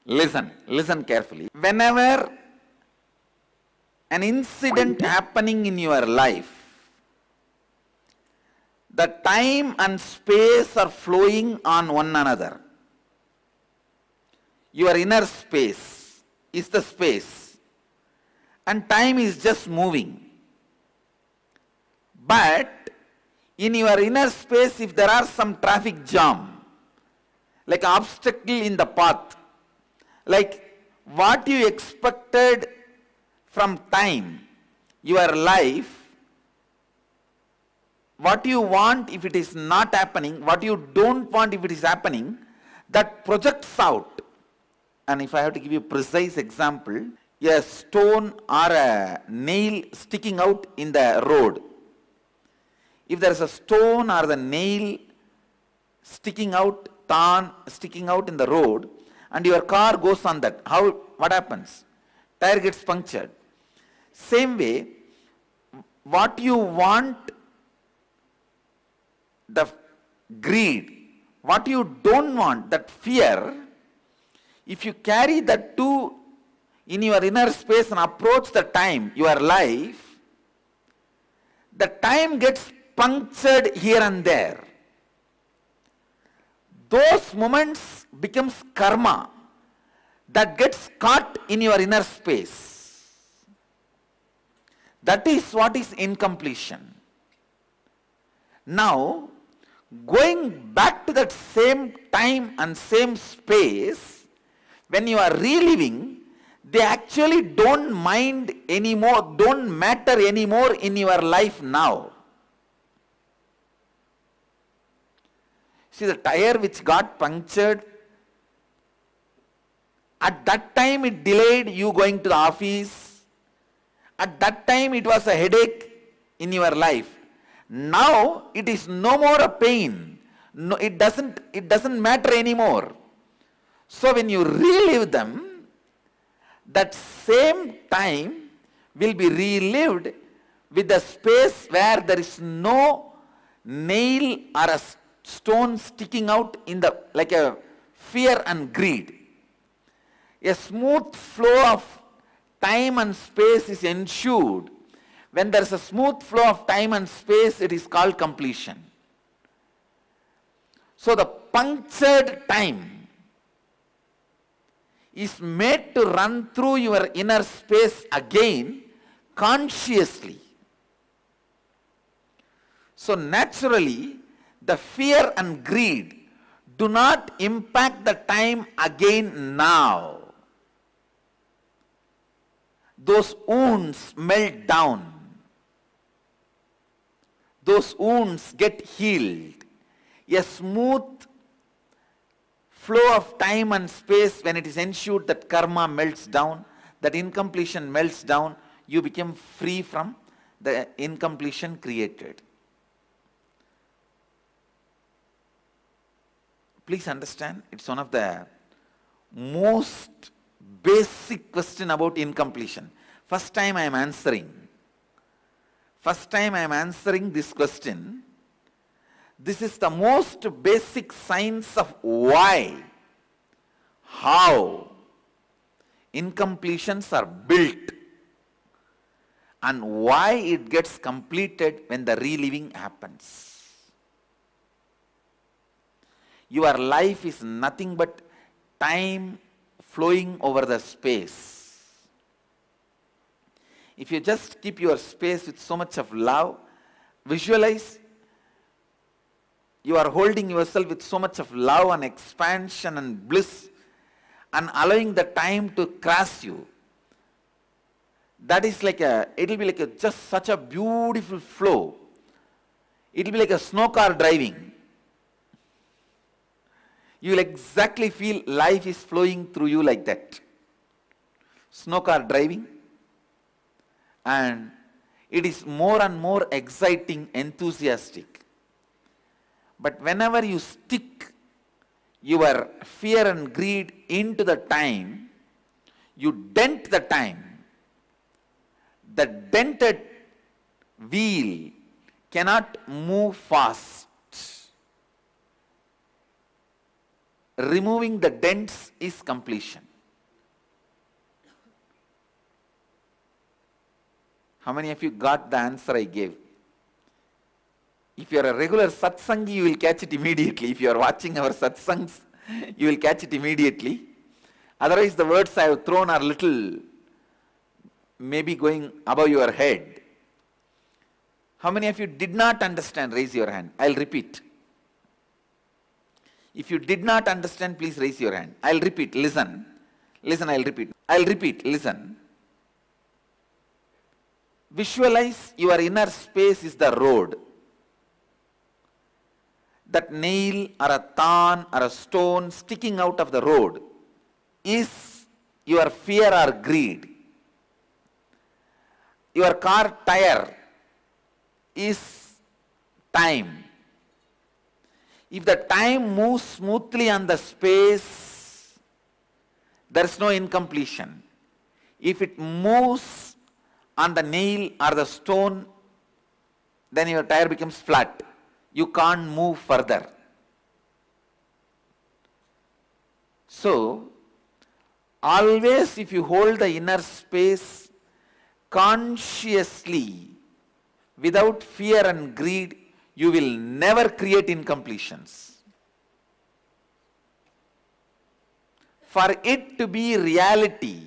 Listen carefully. Whenever an incident happening in your life, the time and space are flowing on one another. Your inner space is the space, and time is just moving. But in your inner space, if there are some traffic jam, like obstacle in the path, like what you expected from time, your life, what you want if it is not happening, what you don't want if it is happening, that projects out. And if I have to give you a precise example, a stone or a nail sticking out in the road. If there is a stone or the nail sticking out, thorn sticking out in the road, and your car goes on that, what happens? Tire gets punctured. Same way, what you want, the greed, what you don't want, that fear, if you carry that two in your inner space and approach the time, your life, the time gets punctured here and there. Those moments becomes karma that gets caught in your inner space. That is what is incompletion. Now, going back to that same time and same space, when you are reliving, they actually don't mind anymore, don't matter anymore in your life now. See, the tire which got punctured, at that time it delayed you going to the office. At that time it was a headache in your life. Now it is no more a pain. No, it doesn't matter anymore. So when you relive them, that same time will be relived with the space where there is no nail or a stone sticking out in the, like a fear and greed. A smooth flow of time and space is ensured. When there is a smooth flow of time and space, it is called completion. So the punctured time is made to run through your inner space again consciously. So naturally, the fear and greed do not impact the time again now. Those wounds melt down. Those wounds get healed. A smooth flow of time and space, when it is ensured that karma melts down, that incompletion melts down, you become free from the incompletion created. Please understand, it's one of the most basic question about incompletion. First time I am answering this question. This is the most basic science of why, how incompletions are built and why it gets completed when the reliving happens. Your life is nothing but time flowing over the space. If you just keep your space with so much of love, visualize you are holding yourself with so much of love and expansion and bliss and allowing the time to cross you. That is like it will be like just such a beautiful flow. It will be like a snow car driving. You will exactly feel life is flowing through you like that. Snow car driving. And it is more and more exciting, enthusiastic. But whenever you stick your fear and greed into the time, you dent the time. The dented wheel cannot move fast. Removing the dents is completion. How many of you got the answer I gave? If you are a regular satsangi, you will catch it immediately. If you are watching our satsangs, you will catch it immediately. Otherwise, the words I have thrown are little, maybe going above your head. How many of you did not understand? Raise your hand. I'll repeat. If you did not understand, please raise your hand. I'll repeat. Listen. Listen, I'll repeat. I'll repeat. Listen. Visualize your inner space is the road. That nail or a thorn or a stone sticking out of the road is your fear or greed. Your car tire is time. If the time moves smoothly on the space, there is no incompletion. If it moves on the nail or the stone, then your tire becomes flat. You can't move further. So, always if you hold the inner space consciously, without fear and greed, you will never create incompletions. For it to be reality,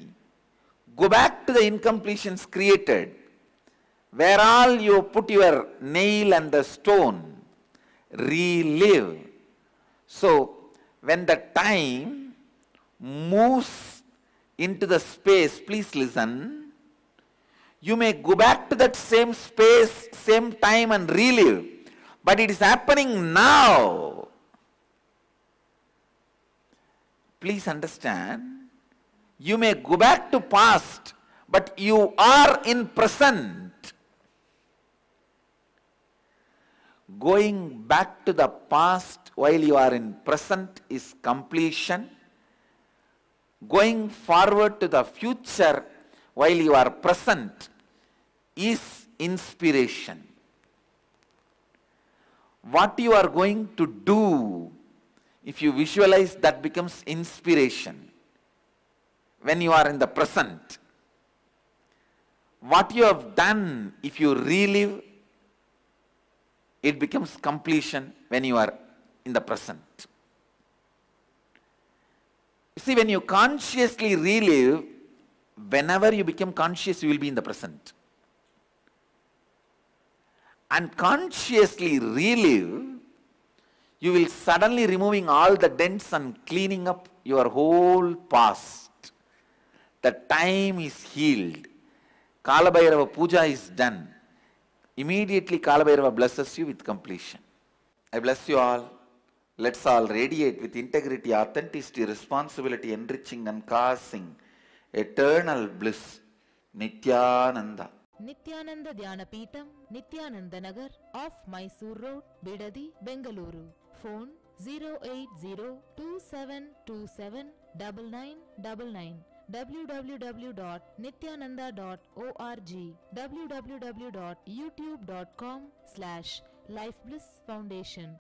go back to the incompletions created, where all you put your nail and the stone. Relive. So, when the time moves into the space, please listen, you may go back to that same space, same time and relive. But it is happening now. Please understand, you may go back to past, but you are in present. Going back to the past while you are in present is completion. Going forward to the future while you are present is inspiration. What you are going to do, if you visualize, that becomes inspiration when you are in the present. What you have done, if you relive, it becomes completion when you are in the present. See, when you consciously relive, whenever you become conscious, you will be in the present. And consciously relive, you will suddenly removing all the dents and cleaning up your whole past. The time is healed. Kalabhairava puja is done. Immediately Kalabhairava blesses you with completion. I bless you all. Let's all radiate with integrity, authenticity, responsibility, enriching and causing eternal bliss. Nithyananda. Nithyananda Dhyana Peetham, Nithyananda Nagar, off Mysore Road, Bidadi, Bengaluru. Phone 08027279999. www.nithyananda.org, www.youtube.com/Life Bliss Foundation.